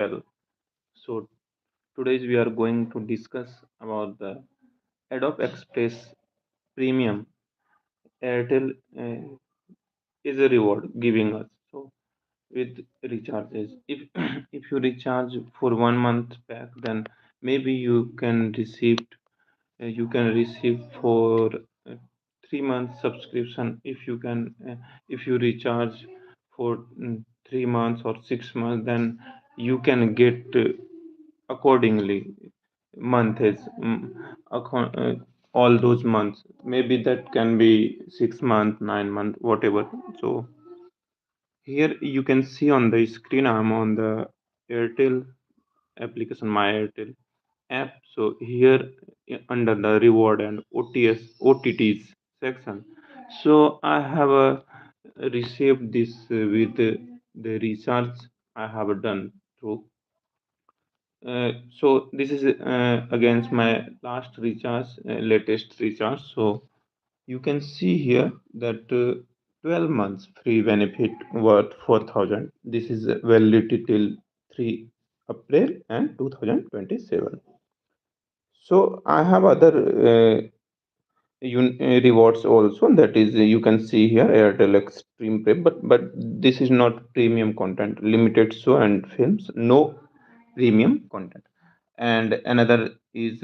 well. So today we are going to discuss about the Adobe Express Premium. Airtel is a reward giving us. So with recharges, if if you recharge for 1 month back, then maybe you can receive for 3 months subscription. If you recharge for 3 months or 6 months, then you can get accordingly month is all those months. Maybe that can be 6 month, 9 month, whatever. So here you can see on the screen I'm on the Airtel application, my Airtel app. So here under the reward and OTTs section, so I have received this with the recharge I have done through. So this is against my last recharge, latest recharge. So you can see here that 12 months free benefit worth 4,000. This is validity till 3 April and 2027. So I have other rewards also. That is, you can see here Airtel Extreme Pay, but this is not premium content. Limited show and films, no premium content. And another is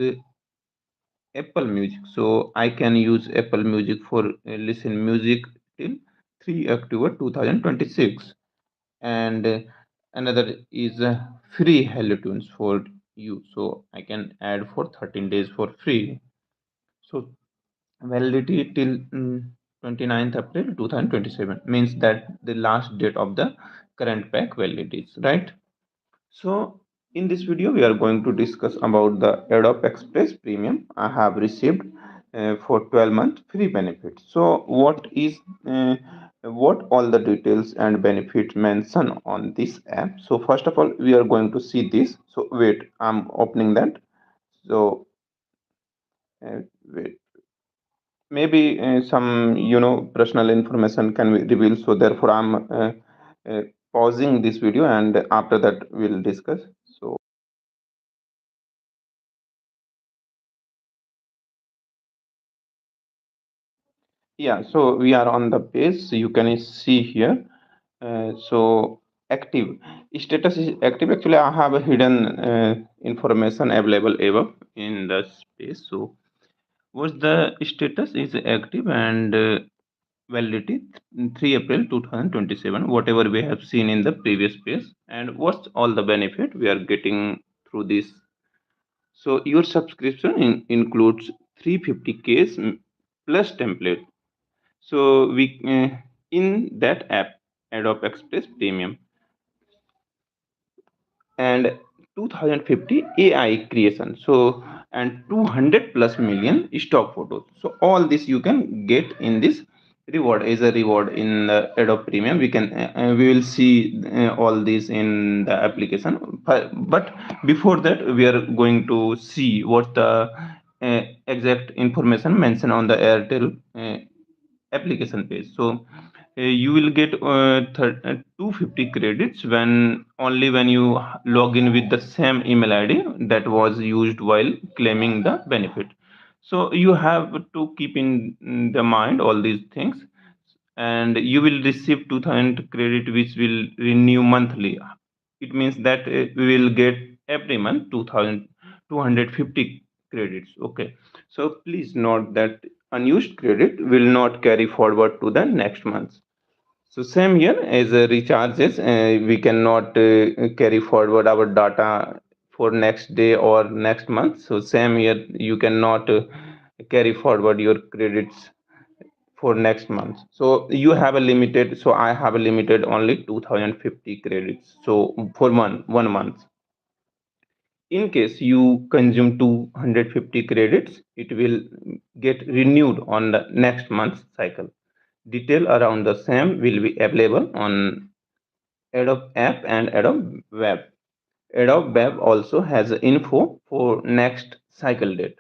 Apple Music. So I can use Apple Music for listen music till 3 October 2026. And another is free Hello Tunes for you. So I can add for 13 days for free. So validity till 29th April 2027 means that the last date of the current pack validity is right. So in this video we are going to discuss about the Adobe Express Premium I have received for 12 month free benefit. So what all the details and benefits mentioned on this app. So first of all we are going to see this. So wait, I'm opening that. So wait, maybe some personal information can be revealed, so therefore I'm uh, pausing this video, and after that we'll discuss. So yeah, so we are on the page. So you can see here. So active status is active. Actually I have a hidden information available above in the space. So what's the status is active, and validity 3 April 2027, whatever we have seen in the previous page. And what's all the benefit we are getting through this. So your subscription includes 350Ks plus template. So we in that app, Adobe Express Premium, and 2050 AI creation. So and 200 plus million stock photos. So all this you can get in this reward as a reward in the Adobe Premium. We will see all this in the application. But before that, we are going to see what the exact information mentioned on the Airtel application page. So you will get 250 credits when only when you log in with the same email ID that was used while claiming the benefit. So you have to keep in the mind all these things, and you will receive 2000 credit which will renew monthly. It means that we will get every month 2250 credits. Okay, so please note that unused credit will not carry forward to the next month. So same here as recharges, we cannot carry forward our data for next day or next month. So same here, you cannot carry forward your credits for next month. So you have a limited. So I have a limited only 2050 credits. So for one month. In case you consume 250 credits, it will get renewed on the next month's cycle. Detail around the same will be available on Adobe App and Adobe Web. Adobe Web also has info for next cycle date.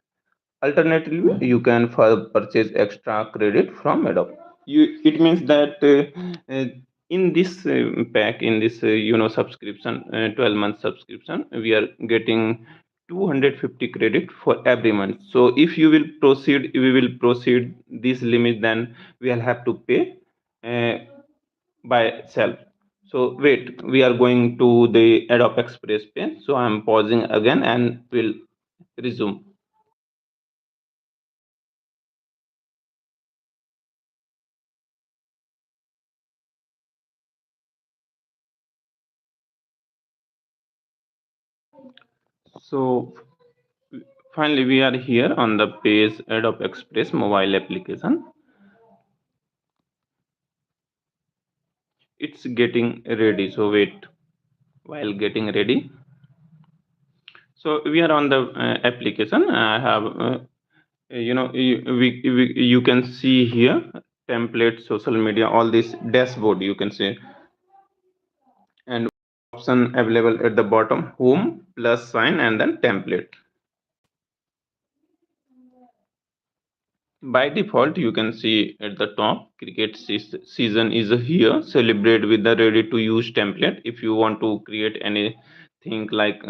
Alternatively, you can further purchase extra credit from Adobe. It means that in this pack, in this subscription, 12-month subscription, we are getting 250 credit for every month. So if you will proceed, we will proceed this limit, then we'll have to pay uh, by self. So wait, we are going to the Adobe Express page. So I'm pausing again and will resume. So finally we are here on the page Adobe Express mobile application. It's getting ready. So wait, while getting ready. So we are on the application. I have, you can see here template, social media, all this dashboard you can see, and option available at the bottom, home, plus sign, and then template. By default, you can see at the top, cricket season is here. Celebrate with the ready to use template. If you want to create anything like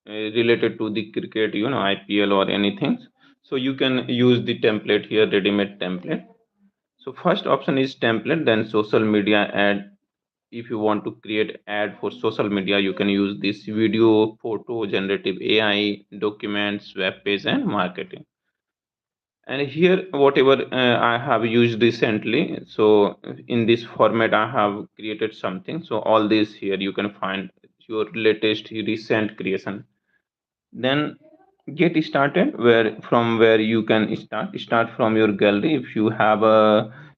related to the cricket, IPL or anything, so you can use the template here, ready-made template. So first option is template, then social media ad. If you want to create ad for social media, you can use this video, photo, generative AI, documents, web page, and marketing. And here whatever I have used recently, so in this format I have created something. So all this here you can find your latest recent creation. Then get started, where you can start from your gallery. If you have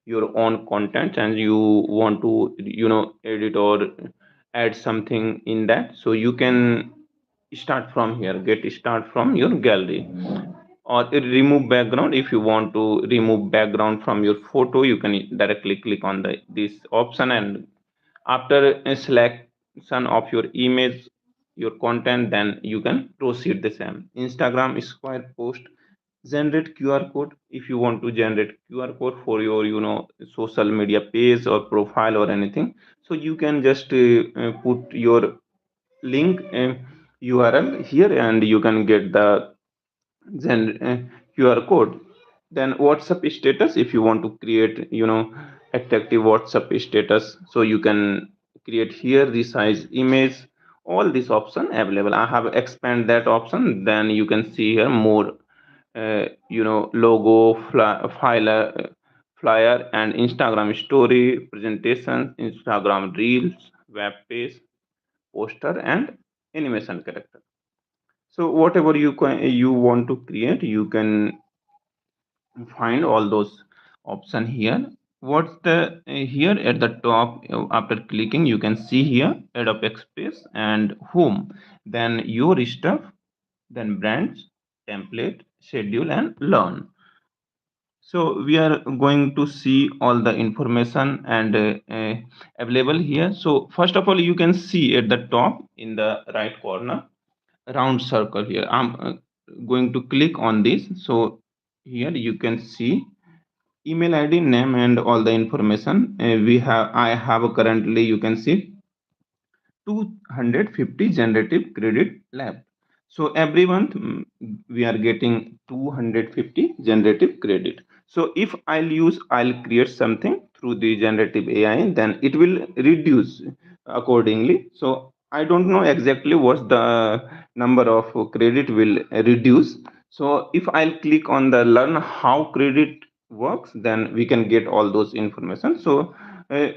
your own content and you want to edit or add something in that, so you can start from here. Get start from your gallery, or remove background. If you want to remove background from your photo, you can directly click on this option, and after a selection of your image, your content, then you can proceed the same. Instagram square post, generate QR code. If you want to generate QR code for your social media page or profile or anything, so you can just put your link URL here, and you can get the QR code. Then WhatsApp status, if you want to create attractive WhatsApp status, so you can create here, resize image. All this option available, I have expand that option. Then you can see here more logo, flyer, and Instagram story, presentation, Instagram reels, web page, poster, and animation character. So whatever you want to create, you can find all those option here. What's the here at the top, after clicking you can see here Adobe Express and home, then your stuff, then brands, template, schedule, and learn. So we are going to see all the information and available here. So first of all, you can see at the top in the right corner round circle here. I'm going to click on this. So here you can see email ID, name, and all the information. I have currently, you can see 250 generative credit left. So every month, we are getting 250 generative credit. So if I'll create something through the generative AI, then it will reduce accordingly. So I don't know exactly what the number of credit will reduce. So if I'll click on the learn how credit works, then we can get all those information. So uh,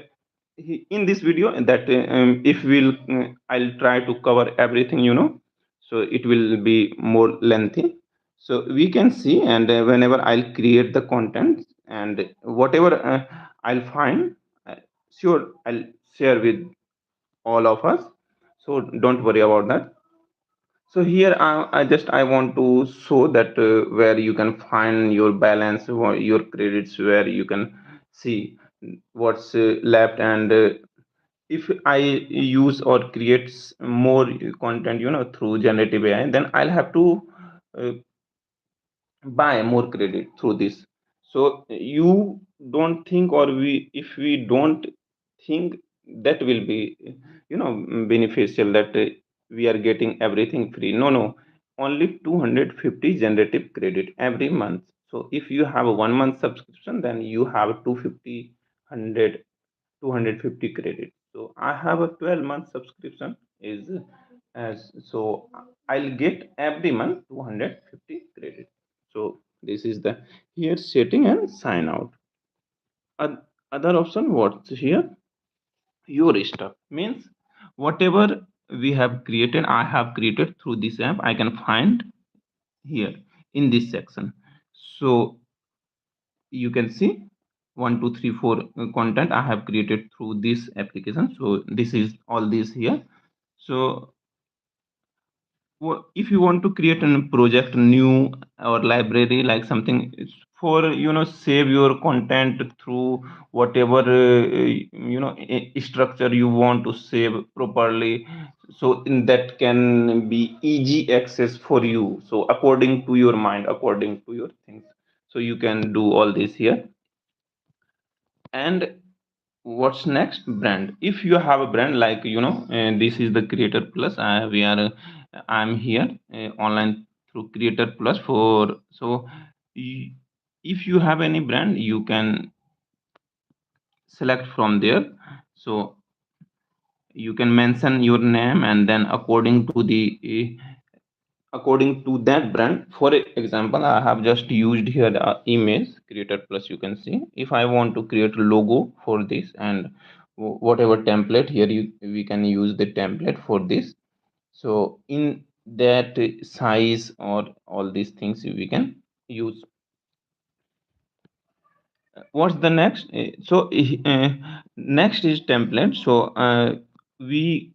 in this video, that if I'll try to cover everything, so it will be more lengthy. So we can see, and whenever I'll create the content, and whatever I'll find, uh, sure I'll share with all of us. So don't worry about that. So here I want to show that where you can find your balance, your credits, where you can see what's left. And if I use or creates more content, through generative AI, then I'll have to uh, buy more credit through this. So you don't think, or we if we don't think that will be beneficial, that we are getting everything free. No, no, only 250 generative credit every month. So if you have a 1 month subscription, then you have 250 100 250 credit. So I have a 12-month subscription is as, so I'll get every month 250 credit. So this is the here setting and sign out. Other option, what's here, your stuff means whatever we have created, I have created through this app, I can find here in this section. So you can see 1 2 3 4 content I have created through this application. So this is all this here. So if you want to create a project new or library like something, for save your content through whatever structure you want to save properly, so in that can be easy access for you, so according to your mind, according to your things, so you can do all this here. And what's next, brand. If you have a brand like this is the creator plus, I'm here online through creator plus for, so y- if you have any brand, you can select from there. So you can mention your name, and then according to that brand. For example, I have just used here the image creator plus. You can see if I want to create a logo for this, and whatever template here, we can use the template for this. So in that size or all these things we can use. What's the next? Next is template. So we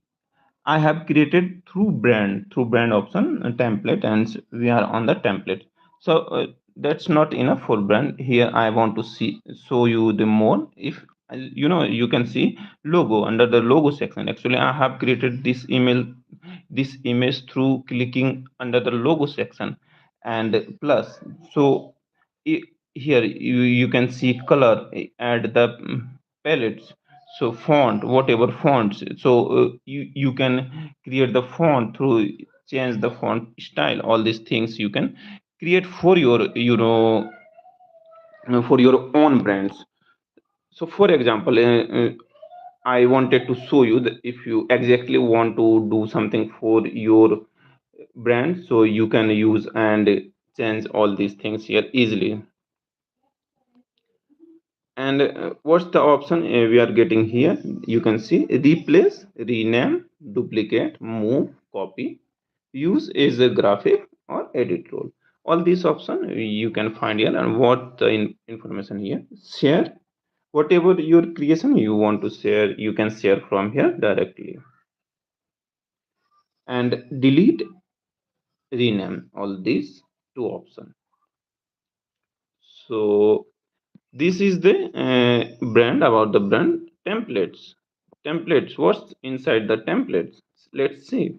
I have created through brand option template, and we are on the template. So that's not enough for brand. Here I want to show you the more. If you can see logo under the logo section. Actually, I have created this image through clicking under the logo section and plus. So i- here you can see color, add the palettes, so font, whatever fonts. So you can create the font through change the font style. All these things you can create for your for your own brands. So for example, I wanted to show you that if you exactly want to do something for your brand, so you can use and change all these things here easily. And what's the option we are getting here? You can see replace, rename, duplicate, move, copy, use as a graphic, or edit role. All these options you can find here. And what the information here, share, whatever your creation you want to share, you can share from here directly. And delete, rename, all these two options. So this is the brand. About the brand templates, what's inside the templates, let's see.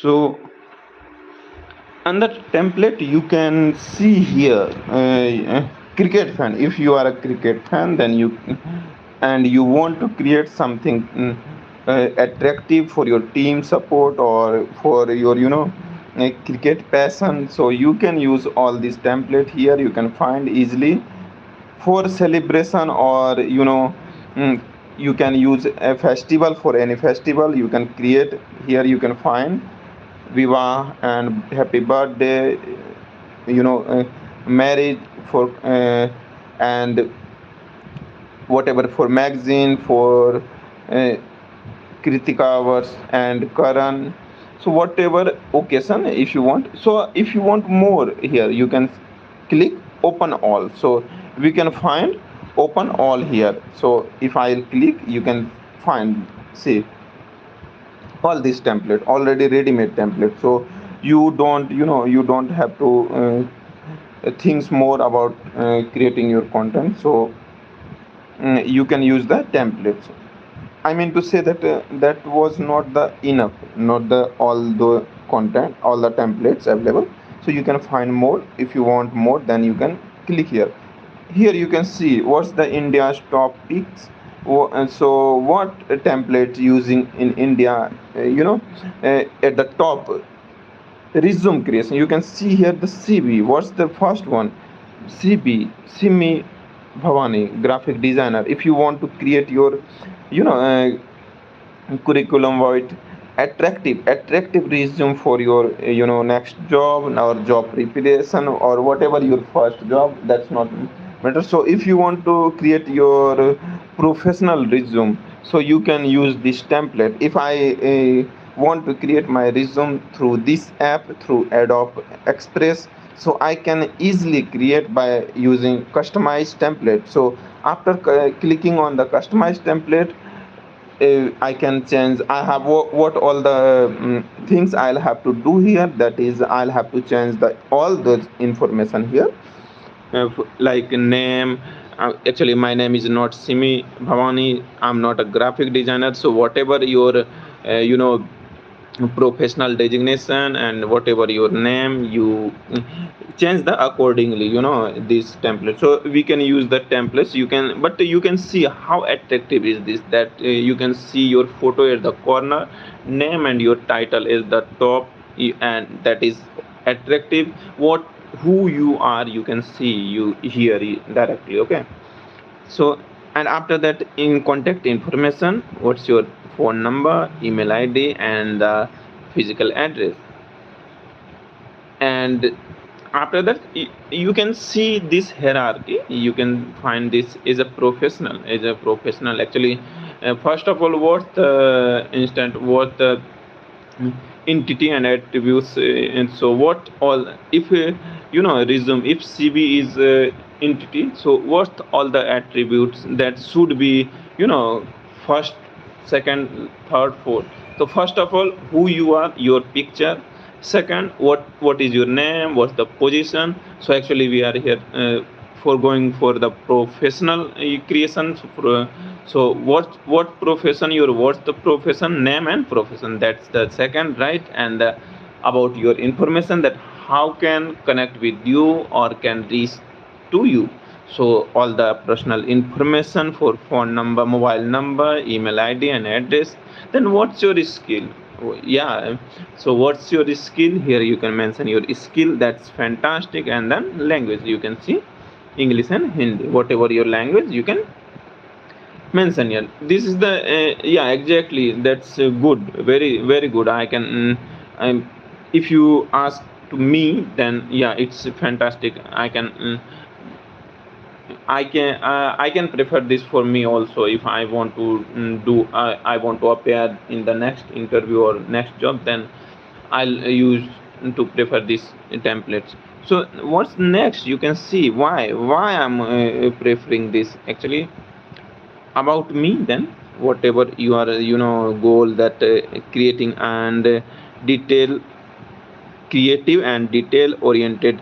So under template you can see here cricket fan. If you are a cricket fan, then you want to create something attractive for your team support or for your cricket passion, so you can use all this template here. You can find easily for celebration, or mm, you can use a festival. For any festival you can create here. You can find viva and happy birthday, marriage for and whatever, for magazine, for uh, kritika hours and karan. So whatever occasion if you want. So if you want more here, you can click open all. So we can find open all here. So if I'll click, you can find, see, all this template already ready-made template. So you don't have to think more about creating your content. So you can use the templates. I mean to say that that was not the enough, not the all the content, all the templates available. So you can find more. If you want more, then you can click here. Here you can see what's the India's top picks. And so what template using in India, at the top, resume creation. You can see here the CV. What's the first one? CB, Simi Bhavani, graphic designer. If you want to create your, you know, curriculum void, attractive resume for your, next job or job preparation or whatever your first job. That's not matter. So if you want to create your professional resume, so you can use this template. If I want to create my resume through this app, through Adobe Express, so I can easily create by using customized template. So after clicking on the customized template, I can change. I have what all the things I'll have to do here. That is, I'll have to change the all those information here, like name. Actually, my name is not Simi Bhavani. I'm not a graphic designer. So whatever your, professional designation and whatever your name, you change the accordingly, this template. So we can use the templates. You can, but you can see how attractive is this, that you can see your photo at the corner, name and your title is the top, and that is attractive. What, who you are, you can see you here directly. Okay. So, and after that, in contact information, what's your phone number, email ID, and the physical address. And after that, you can see this hierarchy. You can find this is a professional. Actually, first of all, what's the instant, what the entity and attributes, and so what all, if resume, if CV is entity, so what all the attributes that should be, first, second, third, fourth. So first of all, who you are, your picture. Second, what is your name, what's the position. So actually we are here for going for the professional creation. So what profession, your what's the profession, name and profession, that's the second, right? And about your information, that how can connect with you or can reach to you. So all the personal information for phone number, mobile number, email ID and address. Then what's your skill? Oh, yeah, so what's your skill? Here you can mention your skill. That's fantastic. And then language, you can see English and Hindi, whatever your language, you can mention here. This is the yeah, exactly, that's good, very good. I can if you ask to me, then yeah, it's fantastic. I can prefer this for me also. If I want to do, I want to appear in the next interview or next job, then I'll use to prefer these templates. So what's next? You can see why I'm preferring this. Actually, about me, then whatever you are, goal, that creating and detail creative and detail oriented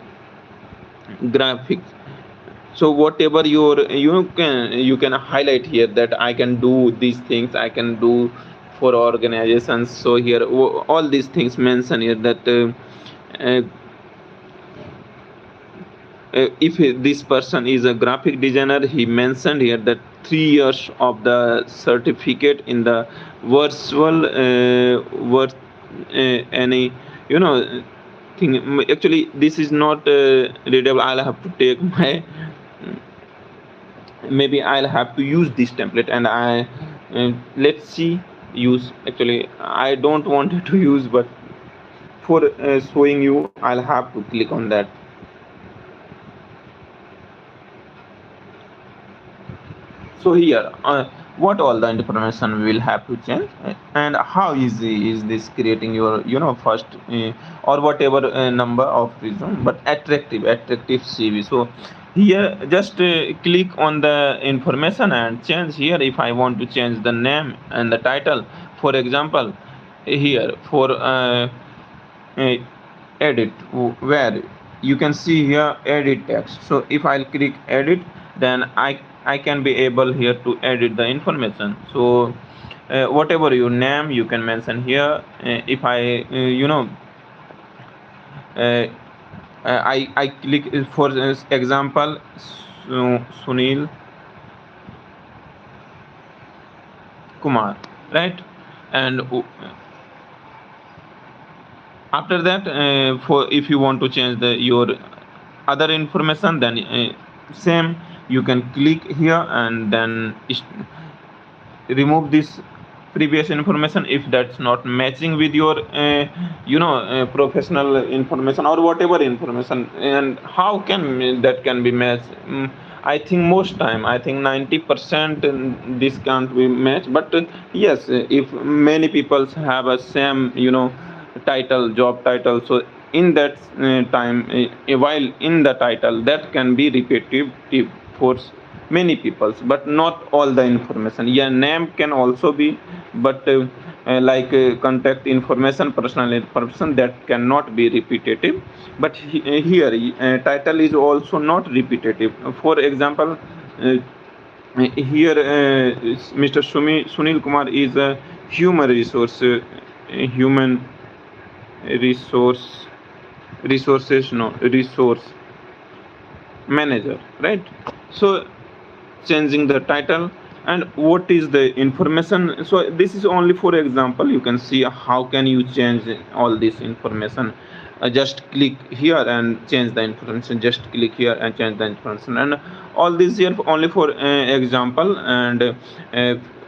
graphics. So whatever your, you can highlight here, that I can do these things, I can do for organizations. So here all these things mention here, that uh, if this person is a graphic designer, he mentioned here that 3 years of the certificate in the virtual worth any, thing. Actually this is not readable. I'll have to take my, maybe I'll have to use this template. And I let's see, use. Actually I don't want to use, but for showing you, I'll have to click on that. So here, what all the information we will have to change, and how easy is this creating your, first or whatever number of resume, but attractive CV. So here just click on the information and change here. If I want to change the name and the title, for example, here for uh, edit, where you can see here edit text. So if I'll click edit, then I can be able here to edit the information. So whatever your name you can mention here. If I uh, I click for example Sunil Kumar, right? And after that, for if you want to change the your other information, then same, you can click here and then remove this previous information if that's not matching with your professional information or whatever information. And how can that can be matched? I think most time, I think 90% this can't be matched, but yes, if many people have a same title, job title, so in that time, while in the title, that can be repetitive for many peoples, but not all the information. Yeah, name can also be, but like contact information, personal information, that cannot be repetitive. But here title is also not repetitive. For example, uh, here Mr. Sunil Kumar is a human resource resources no resource manager, right? So changing the title and what is the information. So this is only for example. You can see how can you change all this information. Just click here and change the information, just click here and change the information. And all this here only for example. And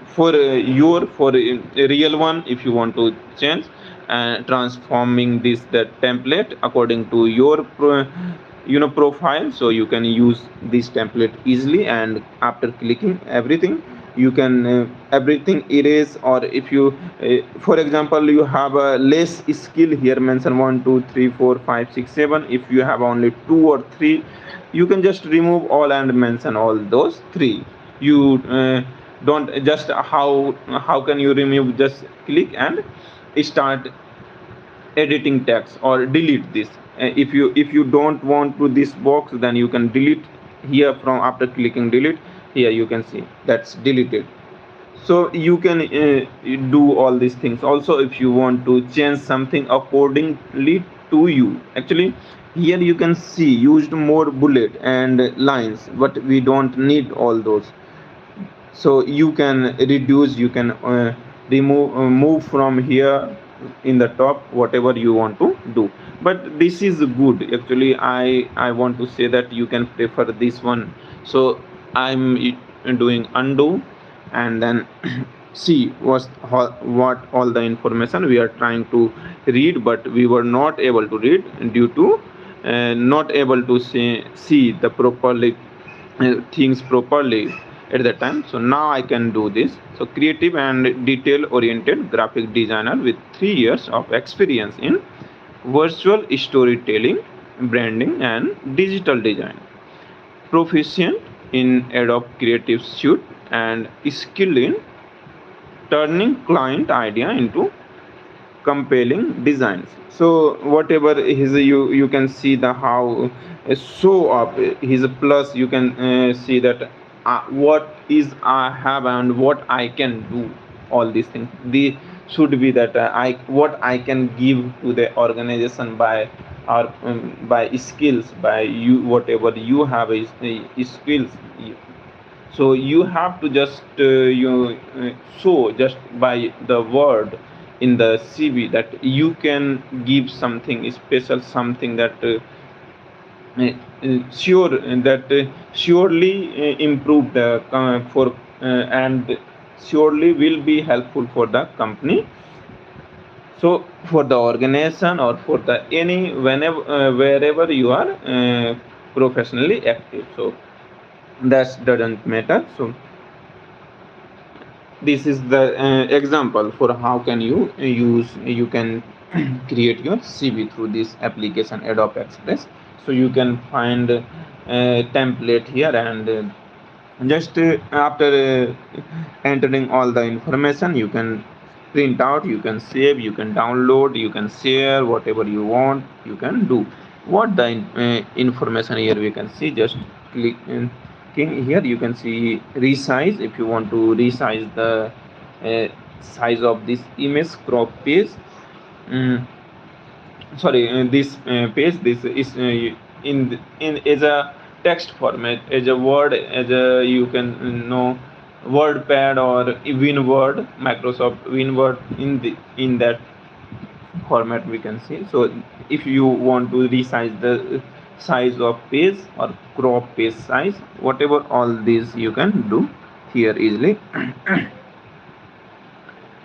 for your for a real one, if you want to change and transforming this the template according to your profile, so you can use this template easily. And after clicking everything, you can everything erase. Or if you for example, you have a less skill here, mention 1 2 3 4 5 6 7. If you have only 2 or 3, you can just remove all and mention all those 3. You don't just how can you remove? Just click and start editing text or delete this. If you don't want to this box, then you can delete here. From after clicking delete, here you can see that's deleted. So you can do all these things. Also, if you want to change something accordingly to you, actually here you can see used more bullet and lines, but we don't need all those. So you can reduce, you can remove, move from here in the top, whatever you want to do. But this is good. Actually, I want to say that you can prefer this one. So I'm doing undo, and then see what all the information we are trying to read, but we were not able to read due to not able to see the properly things properly at the time. So now I can do this. So creative and detail oriented graphic designer with 3 years of experience in virtual storytelling, branding and digital design, proficient in Adobe Creative Suite and skilled in turning client idea into compelling designs. So whatever his, you can see the how show up his plus. You can see that what is I have and what I can do. All these things, they should be that I what I can give to the organization by or by skills, by you, whatever you have is skills. So you have to just show just by the word in the CV that you can give something special, something that sure that surely improve the for and surely will be helpful for the company. So for the organization or for the any whenever wherever you are professionally active, so that doesn't matter. So this is the example for how can you can create your CV through this application Adobe Express. So you can find template here, and just after entering all the information, you can print out, you can save, you can download, you can share, whatever you want you can do. What the information here we can see, just click here you can see resize. If you want to resize the size of this image crop page. Mm, Sorry, this page, this is in as a text format, as a word, as a, you can know, wordpad or winword, Microsoft winword, in that format we can see. So if you want to resize the size of page or crop page size, whatever, all these you can do here easily.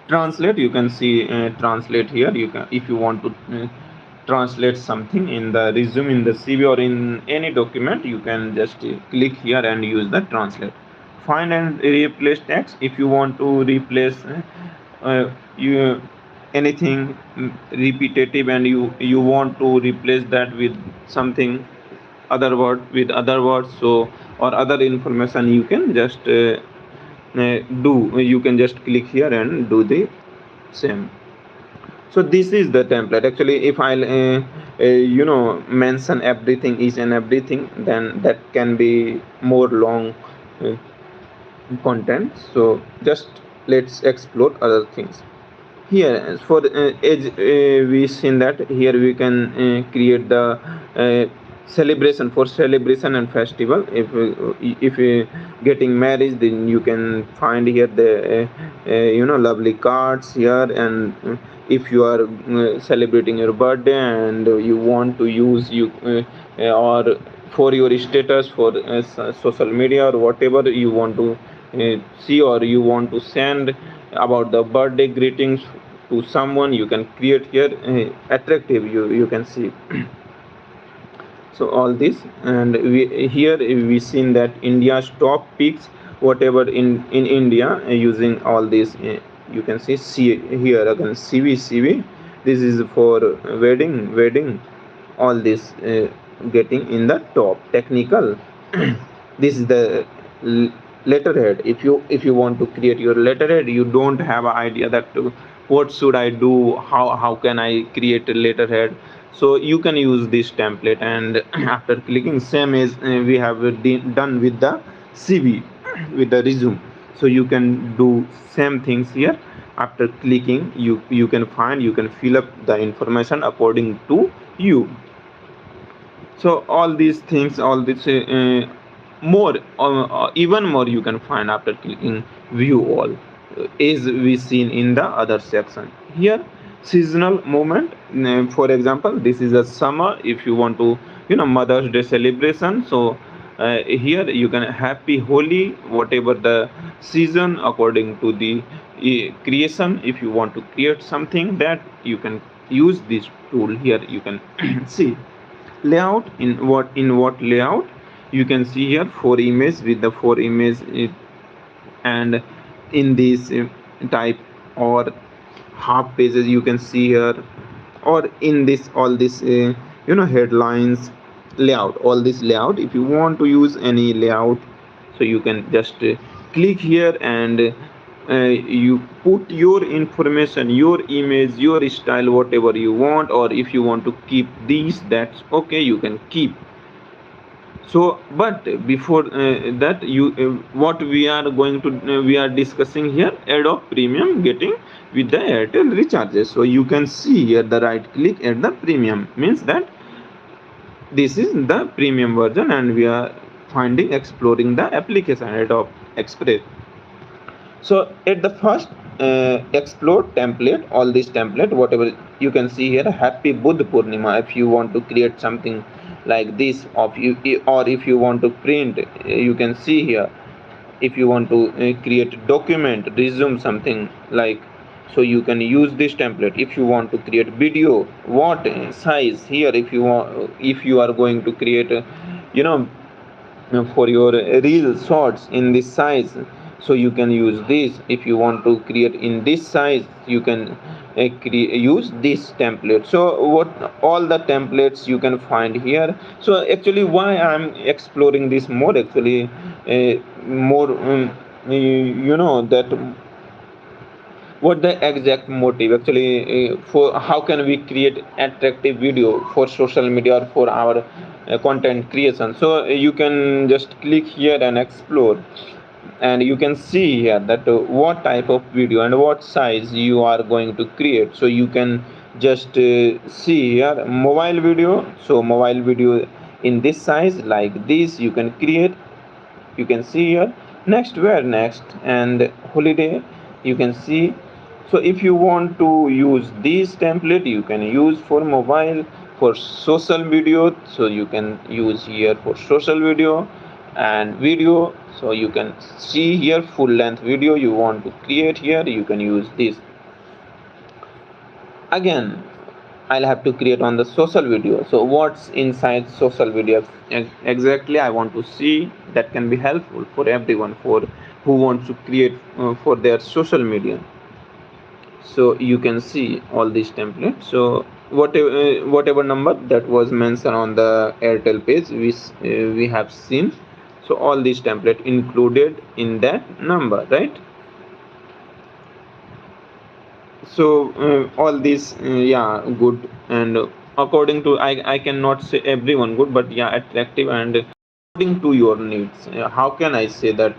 Translate, you can see translate here. You can, if you want to translate something in the resume, in the CV, or in any document, you can just click here and use the translate. Find and replace text, if you want to replace you anything repetitive, and you want to replace that with something other word, with other words, so, or other information, you can just do, you can just click here and do the same. So this is the template. Actually, if I'll mention everything, each and everything, then that can be more long uh, content. So just let's explore other things. Here, as for as we seen that here we can create the celebration, for celebration and festival. If getting married, then you can find here the lovely cards here. And if you are celebrating your birthday and you want to use or for your status, for social media, or whatever you want to see, or you want to send about the birthday greetings to someone, you can create here attractive, you can see. So all this, and we here we seen that India's top picks, whatever in India, using all this, you can see here again, CV. This is for wedding, all this getting in the top technical. This is the letterhead. If you want to create your letterhead, you don't have an idea that what should I do, how can I create a letterhead. So you can use this template, and after clicking, same as we have done with the CV, with the resume. So you can do same things here. After clicking, you can find, you can fill up the information according to you. So all these things, all this more, even more, you can find after clicking view all, as we seen in the other section. Here, seasonal moment, for example, this is a summer. If you want to, Mother's Day celebration, so here you can happy Holi, whatever the season, according to the creation. If you want to create something, that you can use this tool here. You can see layout, in what layout, you can see here 4 image, with the 4 image and in this type, or half pages, you can see here, or in this, all this headlines layout, all this layout. If you want to use any layout, so you can just click here, and you put your information, your image, your style, whatever you want. Or if you want to keep these, that's okay, you can keep. So but before that, you what we are going to we are discussing here, Adobe Premium getting with the Airtel Recharges. So you can see here the right click at the premium, means that this is the premium version, and we are finding, exploring the application Adobe Express. So at the first, explore template, all this template, whatever you can see here, happy Buddha Purnima. If you want to create something like this of you, or if you want to print, you can see here. If you want to create a document, resume, something like, so you can use this template. If you want to create video, what size here, if you want, if you are going to create you know for your reel shorts in this size, so you can use this. If you want to create in this size, you can use this template. So what all the templates you can find here. So actually, why I'm exploring this more, actually more that what the exact motive, actually for how can we create attractive video for social media, or for our content creation. So you can just click here and explore. and you can see here that what type of video and what size you are going to create. So you can just see here mobile video. So mobile video in this size like this you can create. You can see here next, where next, and holiday you can see. So if you want to use this template, you can use for mobile. For social video, so you can use here for social video and video. So you can see here full length video you want to create here, you can use this. Again, I'll have to create on the social video. So what's inside social video exactly I want to see, that can be helpful for everyone for who wants to create for their social media. So you can see all these templates. So whatever number that was mentioned on the Airtel page, we have seen. So all these template included in that number, right? So all these yeah, good. And according to, I cannot say everyone good, but yeah, attractive and according to your needs. How can I say that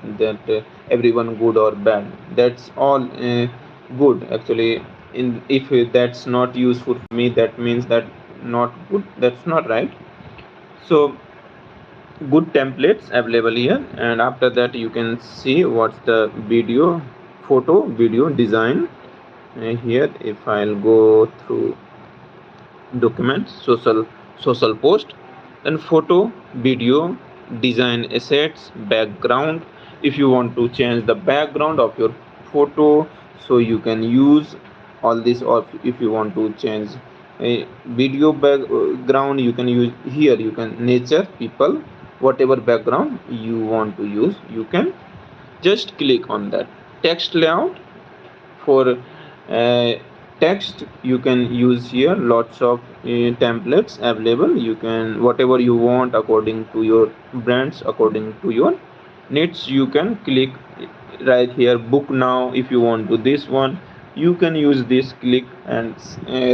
everyone good or bad? That's all good actually. In if that's not useful for me, that means that not good, that's not right. So good templates available here, and after that you can see what's the video, photo video design. Here if I'll go through documents, social post, then photo, video, design assets, background. If you want to change the background of your photo, so you can use all this. Or if you want to change a video background, you can use here. You can nature, people, whatever background you want to use, you can just click on that. Text layout, for text you can use here lots of templates available. You can whatever you want according to your brands, according to your needs, you can click right here. Book now, if you want to this one, you can use this, click and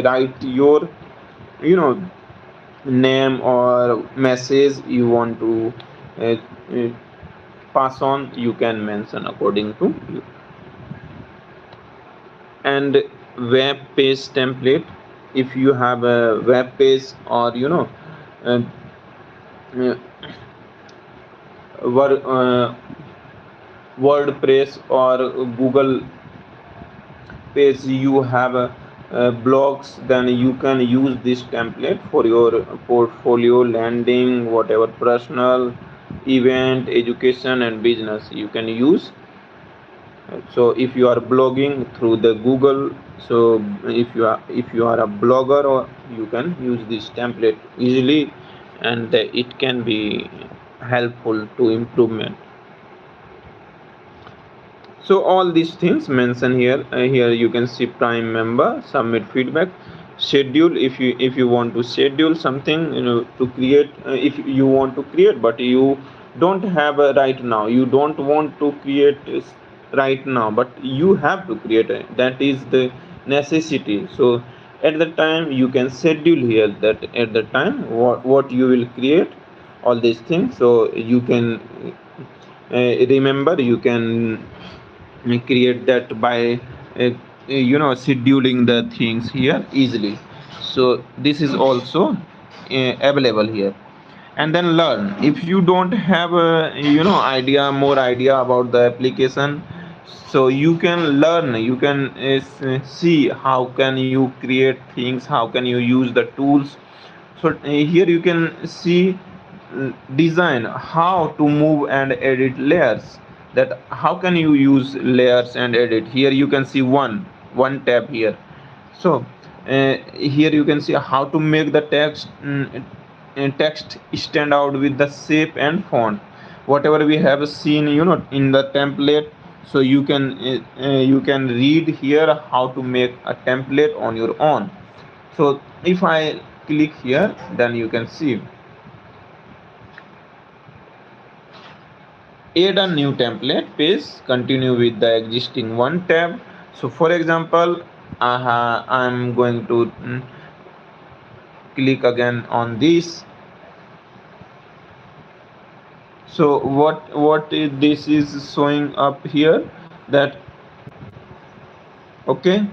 write your name or message you want to uh, uh, pass on, you can mention according to you. And web page template, if you have a web page or uh, uh, WordPress or Google page, you have blogs, then you can use this template for your portfolio, landing, whatever, personal, event, education and business you can use. So if you are blogging through the Google, so if you are a blogger, or you can use this template easily, and it can be helpful to improvement. So all these things mentioned here. Here you can see prime member, submit feedback, schedule. If you want to schedule something, to create, if you want to create but you don't have right now, you don't want to create right now, but you have to create that is the necessity. So at the time you can schedule here, that at the time what you will create, all these things. So you can remember, you can create that by scheduling the things here easily. So this is also available here. And then learn, if you don't have a more idea about the application, so you can learn, you can see how can you create things, how can you use the tools. So here you can see design, how to move and edit layers, that how can you use layers and edit. Here you can see one tab here. So here you can see how to make the text stand out with the shape and font, whatever we have seen in the template. So you can read here how to make a template on your own. So if I click here, then you can see add a new template page, continue with the existing one tab. So for example, I'm going to click again on this. So this is showing up here, that okay,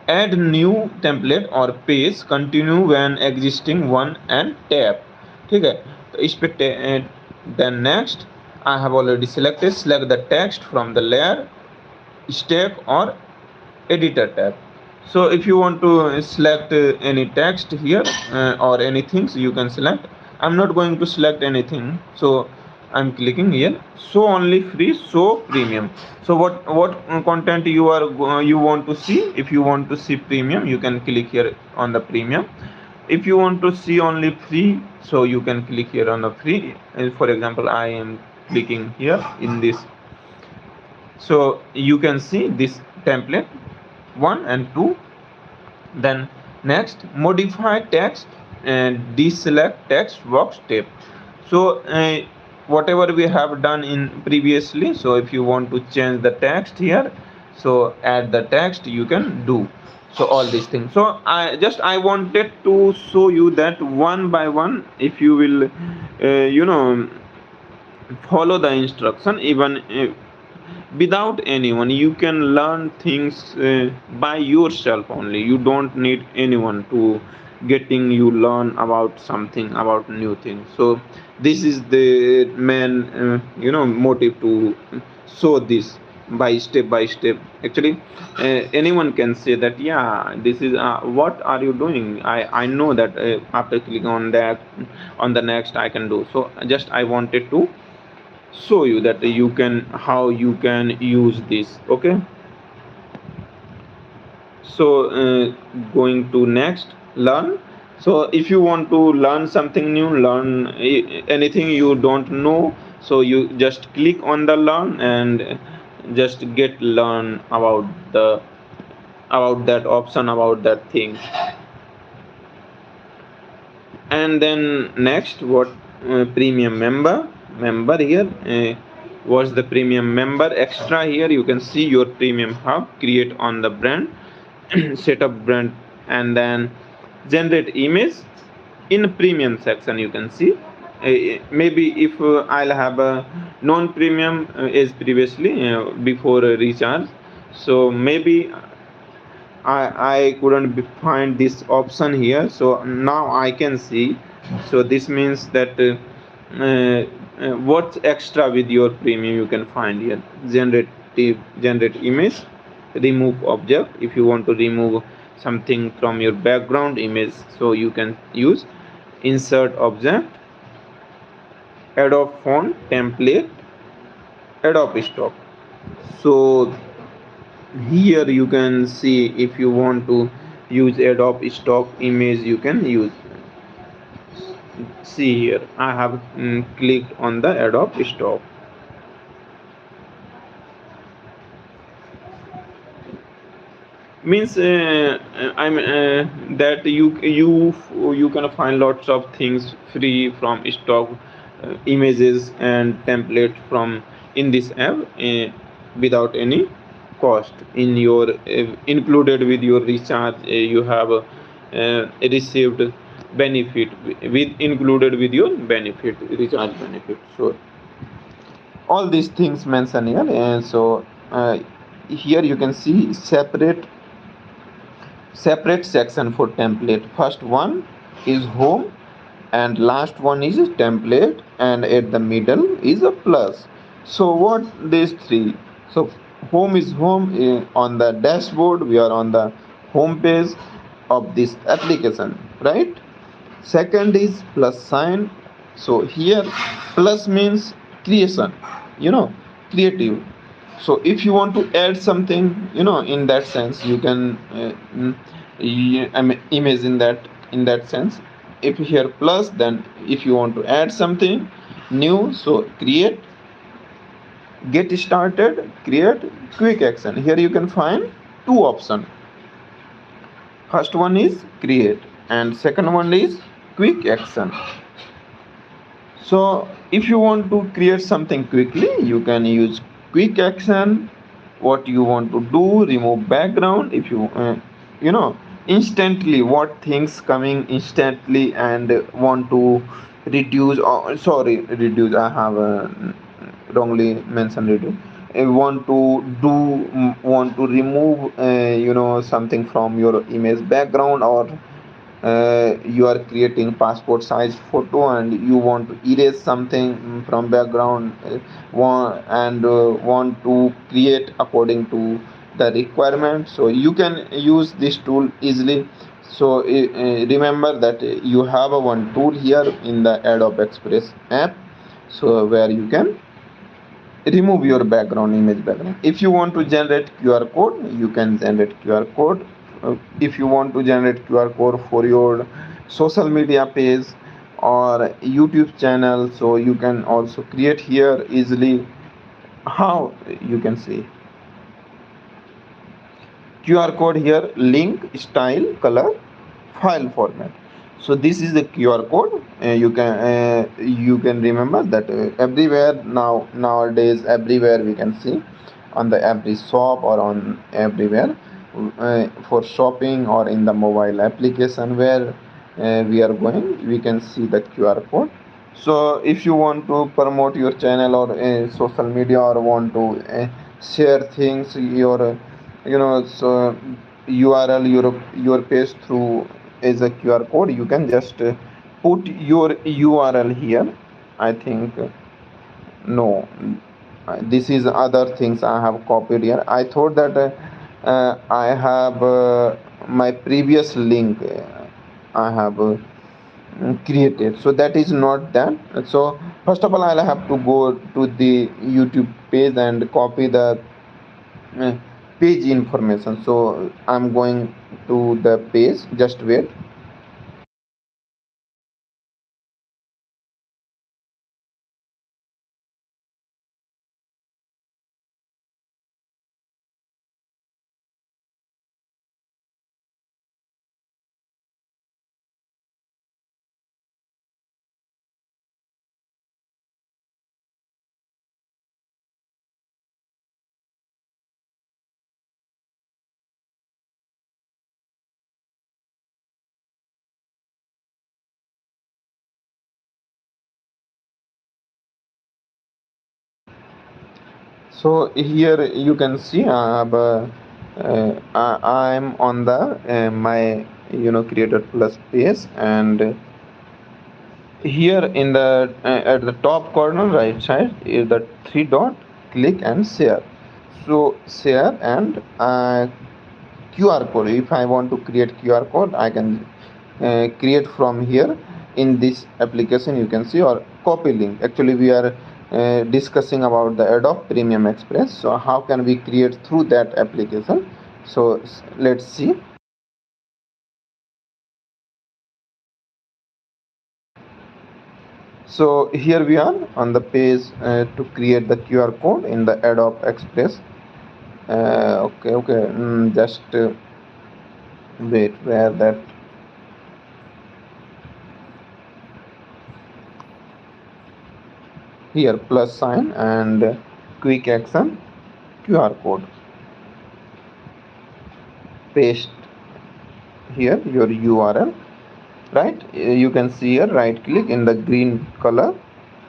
add new template or page, continue when existing one and tap. ठीक है, तो इस पे then next I have already selected, select the text from the layer, step or editor tab. So if you want to select any text here or anything, so you can select. I'm not going to select anything, so I'm clicking here, show only free, show premium. So what content you want to see. If you want to see premium, you can click here on the premium. If you want to see only free, so you can click here on the free. For example, I am clicking here in this, so you can see this template 1 and 2. Then next, modify text and deselect text box tab. So whatever we have done in previously, so if you want to change the text here, so add the text, you can do. So all these things. So I wanted to show you that one by one, if you will follow the instruction, even without anyone, you can learn things by yourself only. You don't need anyone to getting you learn about something, about new things. So this is the main motive to show this by step. Actually anyone can say that, yeah, this is what are you doing. I know that after clicking on that, on the next, I can do. So just I wanted to show you that you can, how you can use this. Okay, so going to next, learn. So if you want to learn something new, learn anything you don't know, so you just click on the learn and just get learn about the, about that option, about that thing. And then next, what premium member here, what's the premium member extra. Here you can see your premium hub, create on the brand, set up brand, and then generate image in premium section. You can see maybe if I'll have a non-premium as previously before recharge, so maybe I couldn't find this option here, so now I can see. So this means that what's extra with your premium, you can find here. Generate image, remove object. If you want to remove something from your background image, so you can use insert object, Adobe font template, Adobe stock. So here you can see, if you want to use Adobe stock image, you can use. See here, I have clicked on the Adobe stock. Means I'm that you can find lots of things free from stock images and template from in this app without any cost. In your included with your recharge, you have received benefit with included with your benefit, recharge benefit. So all these things mentioned here. And so here you can see separate section for template. First one is home and last one is template, and at the middle is a plus. So what these three, so home is home on the dashboard, we are on the home page of this application, right? Second is plus sign. So here plus means creation, creative. So if you want to add something, in that sense, you can imagine that in that sense. If here plus, then if you want to add something new, so create, get started, create, quick action. Here you can find two options. First one is create and second one is quick action. So if you want to create something quickly, you can use quick action. What you want to do, remove background. If you instantly, what things coming instantly and want to reduce, or sorry, reduce, I have wrongly mentioned reduce. Want to do, want to remove something from your image background, or you are creating passport size photo and you want to erase something from background, want to create according to the requirement, so you can use this tool easily. So remember that you have a one tool here in the Adobe Express app, so where you can remove your background, image background. If you want to generate QR code, you can generate QR code. If you want to generate QR code for your social media page or YouTube channel, so you can also create here easily. How you can see QR code here: link, style, color, file format. So this is the QR code. You can remember that everywhere nowadays, everywhere we can see on the every shop or on everywhere for shopping or in the mobile application where we are going, we can see the QR code. So if you want to promote your channel or social media, or want to share things, your so URL, your page through as a QR code, you can just put your URL here. I think no, this is other things I have copied here. I thought that I have my previous link I have created, so that is not that. So first of all, I'll have to go to the YouTube page and copy the uh, page information. So I'm going to the page, just wait. So here you can see I have I'm on the my creator plus page, and here in the at the top corner right side is the three dot. Click and share. So share and QR code. If I want to create QR code, I can create from here in this application, you can see, or copy link. Actually we are discussing about the Adobe Premium Express, so how can we create through that application? So let's see. So here we are on the page to create the QR code in the Adobe Express. Okay, just wait, where that, here plus sign and quick action QR code, paste here your URL, right? You can see here, right click in the green color.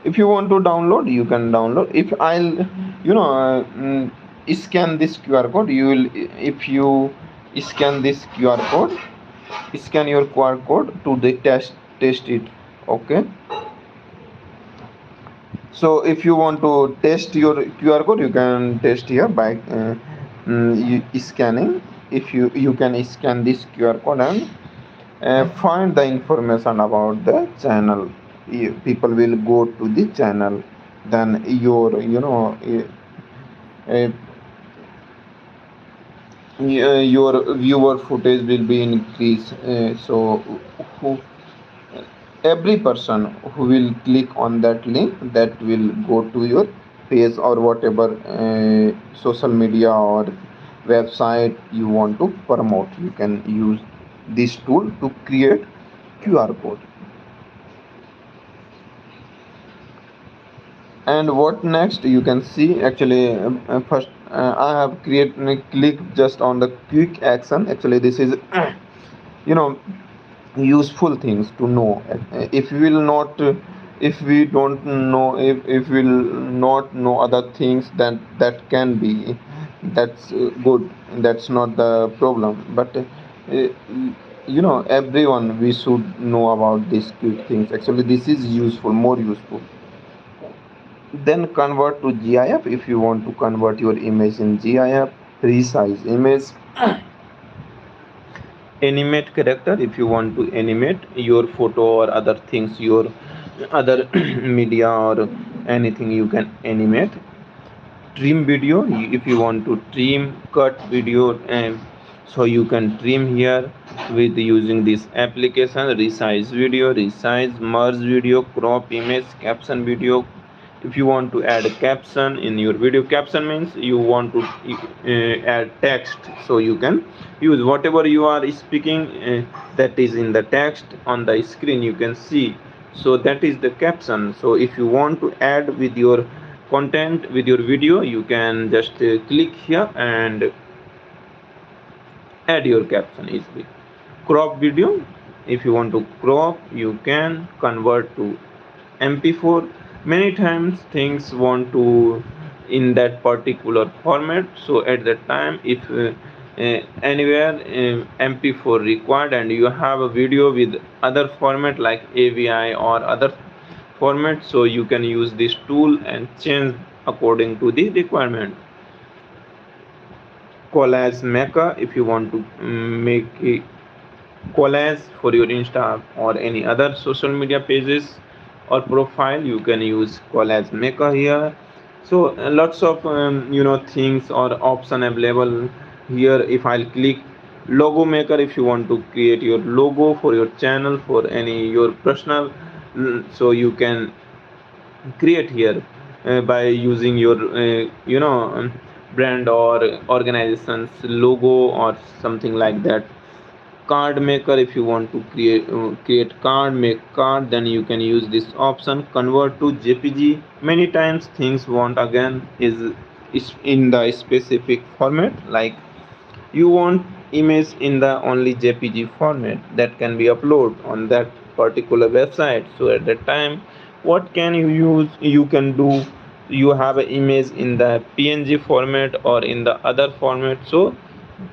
If you want to download, you can download. If I'll scan this QR code, you will, if you scan this QR code, scan your QR code to the test it. Okay, so if you want to test your QR code, you can test here by scanning. If you can scan this QR code and find the information about the channel. People will go to the channel, then your uh, your viewer footage will be increased. So who, every person who will click on that link, that will go to your page or whatever social media or website you want to promote. You can use this tool to create QR code. And what next, you can see, actually first I have created, click just on the quick action. Actually this is you know useful things to know. If we will not if we don't know, if we'll not know other things, then that can be, that's good, that's not the problem. But everyone, we should know about these quick things. Actually, this is useful, more useful. Then convert to GIF. If you want to convert your image in GIF, resize image, animate character. If you want to animate your photo or other things, your other media or anything, you can animate. Trim video. If you want to trim, cut video, so you can trim here with using this application. Resize video, resize, merge video, crop image, caption video. If you want to add a caption in your video, caption means you want to add text, so you can use whatever you are speaking, that is in the text on the screen you can see, so that is the caption. So if you want to add with your content with your video, you can just click here and add your caption easily. Crop video. If you want to crop, you can convert to MP4. Many times things want to in that particular format, so at that time, if anywhere MP4 required and you have a video with other format like AVI or other format, so you can use this tool and change according to the requirement. Collage maker. If you want to make a collage for your Insta or any other social media pages or profile, you can use collage maker here. So lots of things or option available here. If I'll click logo maker, if you want to create your logo for your channel, for any your personal, so you can create here by using your brand or organization's logo or something like that. Card maker. If you want to create card, make card, then you can use this option. Convert to JPG. Many times things want again is in the specific format, like you want image in the only JPG format that can be uploaded on that particular website. So at that time, what can you use? You can do, you have an image in the PNG format or in the other format. So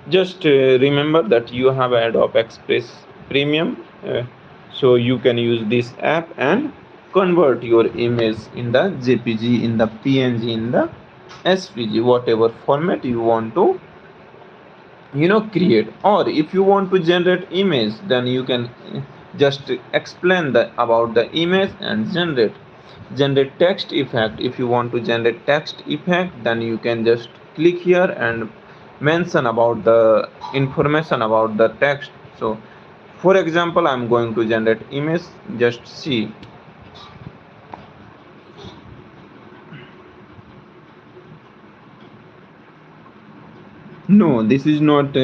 just remember that you have Adobe Express Premium, so you can use this app and convert your image in the JPG, in the PNG, in the SVG, whatever format you want to create. Or if you want to generate image, then you can just explain about the image and generate text effect. If you want to generate text effect, then you can just click here and mention about the information about the text. So for example, I'm going to generate image. Just see. No, this is not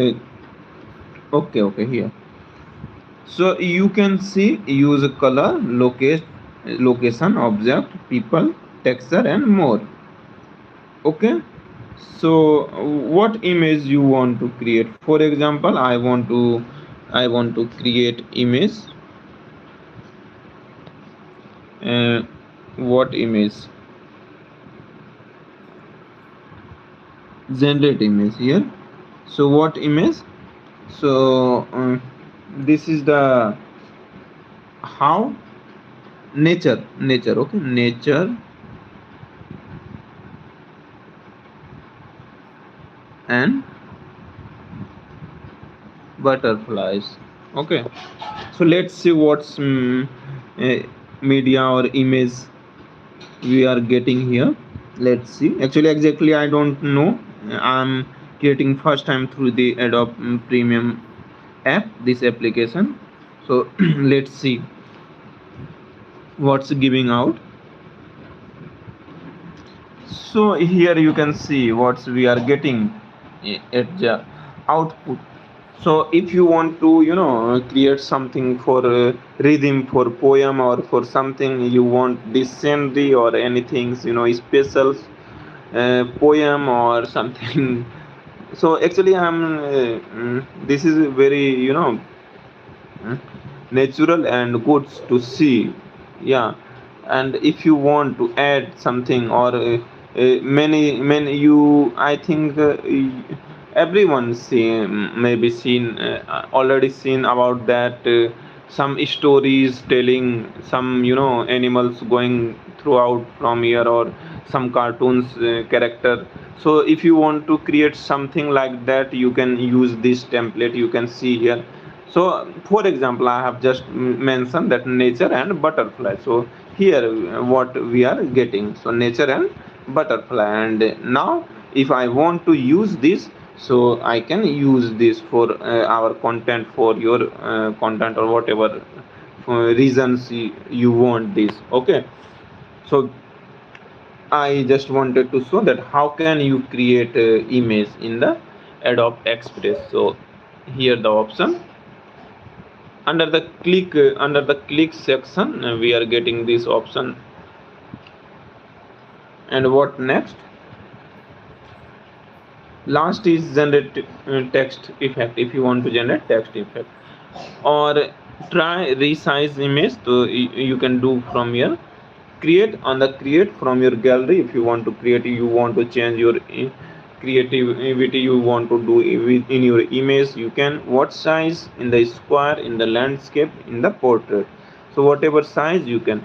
okay, here. So you can see, use color, location, object, people, texture and more. Okay, so what image you want to create? For example, I want to create image. What image? Generate image here. So what image? So this is the how nature. Okay, nature and butterflies. Okay, so let's see what's media or image we are getting here. Let's see. Actually, exactly I don't know. I'm creating first time through the Adobe Premium app, this application. So let's see what's giving out. So here you can see what we are getting at the output. So if you want to create something for rhythm, for poem, or for something you want this scenery or anything special poem or something. So actually I'm this is very natural and good to see. Yeah, and if you want to add something or many you, I think everyone maybe seen already seen about that, some stories telling some animals going throughout from here, or some cartoons character. So if you want to create something like that, you can use this template you can see here. So for example, I have just mentioned that nature and butterfly. So here what we are getting, so nature and butterfly. And now if I want to use this, so I can use this for our content, for your content, or whatever reasons you want this. Okay, so I just wanted to show that how can you create image in the Adobe Express. So here the option under the click section, we are getting this option. And what next? Last is generate text effect. If you want to generate text effect, or try resize image, so you can do from here. Create on the create from your gallery. If you want to create, you want to change your creativity, you want to do in your image, you can. What size? In the square, in the landscape, in the portrait. So whatever size you can,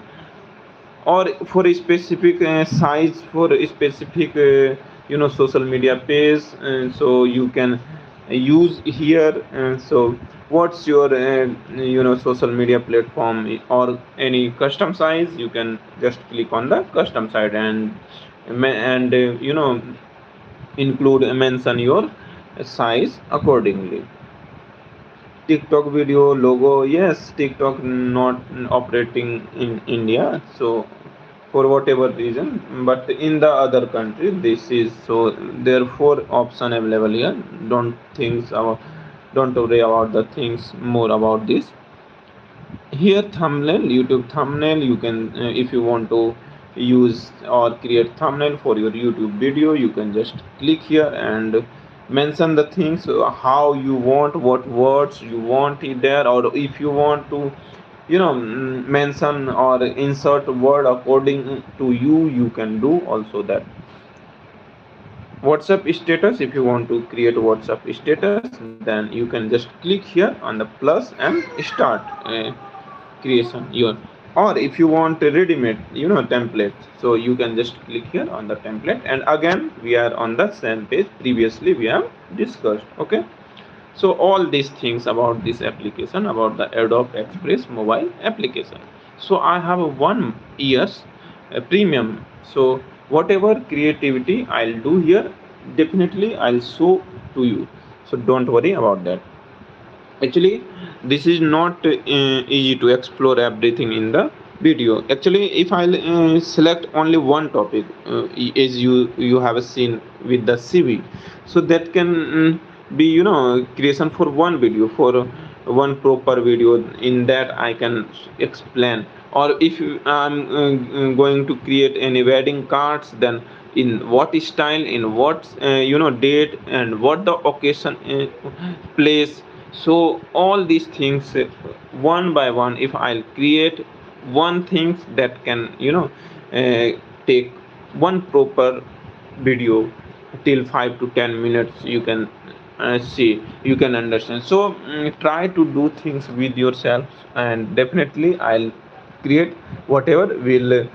or for a specific size, for a specific social media page, so you can use here. So what's your social media platform, or any custom size, you can just click on the custom side, and include mention your size accordingly. TikTok video logo, yes, TikTok not operating in India, so for whatever reason, but in the other country this is. So there are four option available here. Don't worry about the things more about this. Here thumbnail, YouTube thumbnail, you can if you want to use or create thumbnail for your YouTube video, you can just click here and mention the things how you want, what words you want it there, or if you want to mention or insert word according to you, you can do also that. WhatsApp status, if you want to create WhatsApp status, then you can just click here on the plus and start creation your. Or if you want a ready-made template, so you can just click here on the template, and again we are on the same page previously we have discussed. Okay, so all these things about this application, about the Adobe Express mobile application. So I have a 1 year's premium. So whatever creativity I'll do here, definitely I'll show to you. So don't worry about that. Actually, this is not easy to explore everything in the video. Actually, if I select only one topic, as you have seen with the CV, so that can be creation for one video, for one proper video. In that I can explain. Or if I'm going to create any wedding cards, then in what style, in what date, and what the occasion, place. So all these things, one by one, if I'll create one things, that can take one proper video till 5 to 10 minutes, you can see, you can understand. So try to do things with yourself, and definitely I'll create whatever will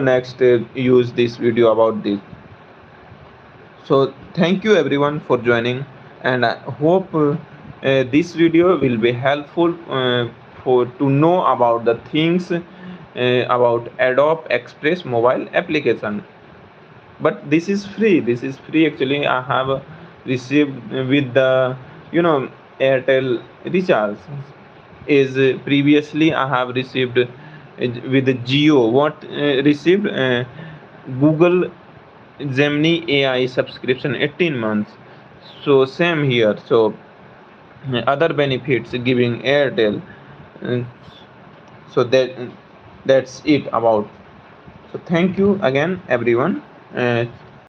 next use this video about this. So thank you everyone for joining, and I hope this video will be helpful for to know about the things about Adobe Express mobile application. But this is free. This is free. Actually, I have received with the Airtel Recharge. Is previously I have received with the Geo. What received Google Gemini AI subscription 18 months. So same here. So other benefits giving Airtel. Uh, so that's it about. So thank you again everyone.